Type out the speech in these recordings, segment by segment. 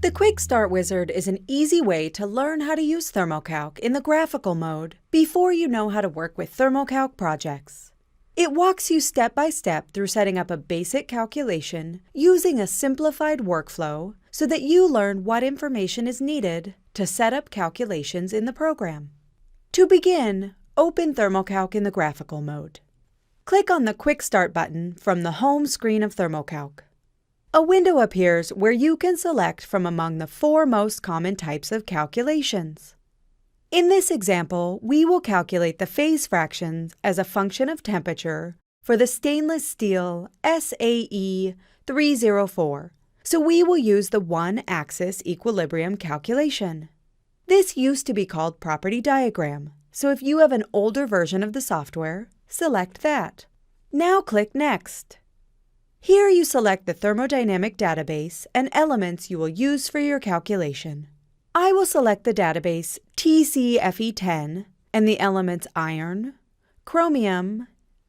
The Quick Start Wizard is an easy way to learn how to use Thermo-Calc in the graphical mode before you know how to work with Thermo-Calc projects. It walks you step by step through setting up a basic calculation using a simplified workflow so that you learn what information is needed to set up calculations in the program. To begin, open Thermo-Calc in the graphical mode. Click on the Quick Start button from the home screen of Thermo-Calc. A window appears where you can select from among the 4 most common types of calculations. In this example, we will calculate the phase fractions as a function of temperature for the stainless steel SAE 304, so we will use the one-axis equilibrium calculation. This used to be called property diagram, so if you have an older version of the software, select that. Now click Next. Here you select the thermodynamic database and elements you will use for your calculation. I will select the database TCFE10 and the elements iron, chromium,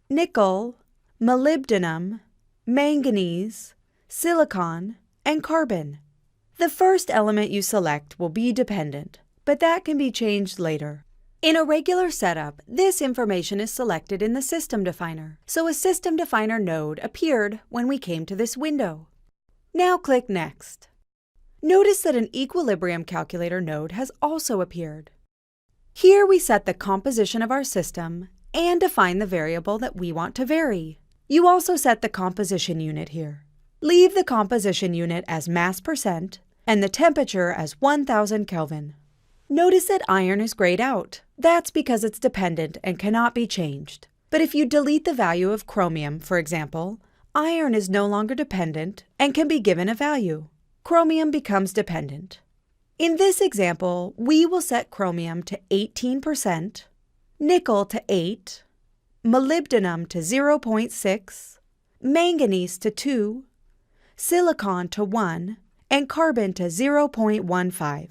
nickel, molybdenum, manganese, silicon, and carbon. The first element you select will be dependent, but that can be changed later. In a regular setup, this information is selected in the System Definer, so a System Definer node appeared when we came to this window. Now click Next. Notice that an equilibrium calculator node has also appeared. Here we set the composition of our system and define the variable that we want to vary. You also set the composition unit here. Leave the composition unit as mass percent and the temperature as 1000 Kelvin. Notice that iron is grayed out. That's because it's dependent and cannot be changed. But if you delete the value of chromium, for example, iron is no longer dependent and can be given a value. Chromium becomes dependent. In this example, we will set chromium to 18%, nickel to 8, molybdenum to 0.6, manganese to 2, silicon to 1, and carbon to 0.15.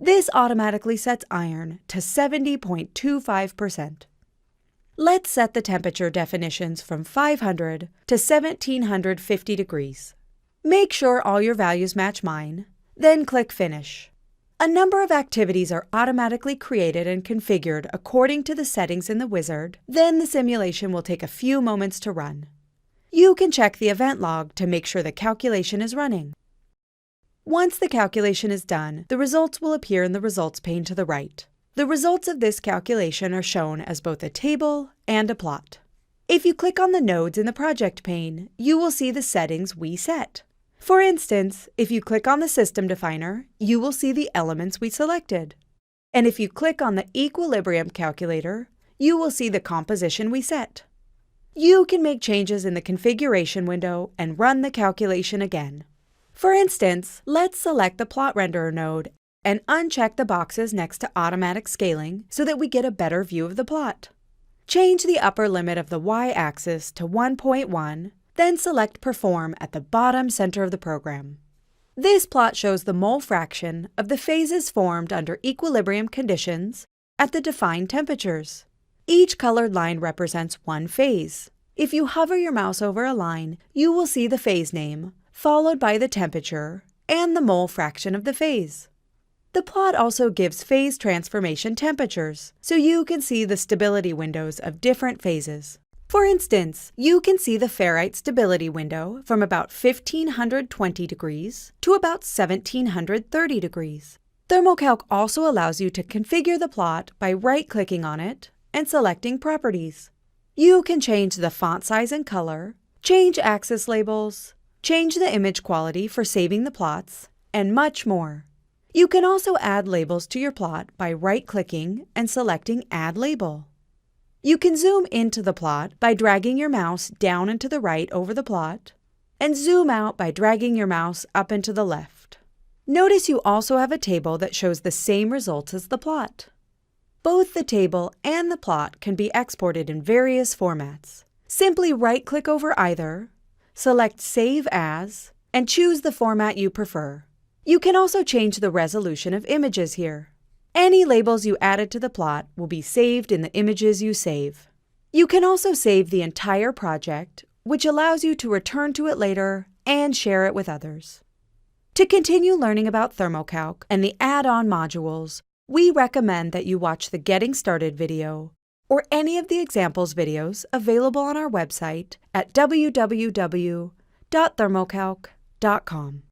This automatically sets iron to 70.25%. Let's set the temperature definitions from 500 to 1750 degrees. Make sure all your values match mine, then click Finish. A number of activities are automatically created and configured according to the settings in the wizard, then the simulation will take a few moments to run. You can check the event log to make sure the calculation is running. Once the calculation is done, the results will appear in the results pane to the right. The results of this calculation are shown as both a table and a plot. If you click on the nodes in the project pane, you will see the settings we set. For instance, if you click on the System Definer, you will see the elements we selected. And if you click on the equilibrium calculator, you will see the composition we set. You can make changes in the configuration window and run the calculation again. For instance, let's select the plot renderer node and uncheck the boxes next to automatic scaling so that we get a better view of the plot. Change the upper limit of the y-axis to 1.1, then select Perform at the bottom center of the program. This plot shows the mole fraction of the phases formed under equilibrium conditions at the defined temperatures. Each colored line represents one phase. If you hover your mouse over a line, you will see the phase name, followed by the temperature and the mole fraction of the phase. The plot also gives phase transformation temperatures, so you can see the stability windows of different phases. For instance, you can see the ferrite stability window from about 1520 degrees to about 1730 degrees. Thermo-Calc also allows you to configure the plot by right-clicking on it and selecting Properties. You can change the font size and color, change axis labels, change the image quality for saving the plots, and much more. You can also add labels to your plot by right-clicking and selecting Add Label. You can zoom into the plot by dragging your mouse down and to the right over the plot, and zoom out by dragging your mouse up and to the left. Notice you also have a table that shows the same results as the plot. Both the table and the plot can be exported in various formats. Simply right-click over either, select Save As, and choose the format you prefer. You can also change the resolution of images here. Any labels you added to the plot will be saved in the images you save. You can also save the entire project, which allows you to return to it later and share it with others. To continue learning about Thermo-Calc and the add-on modules, we recommend that you watch the Getting Started video or any of the examples videos available on our website at www.thermocalc.com.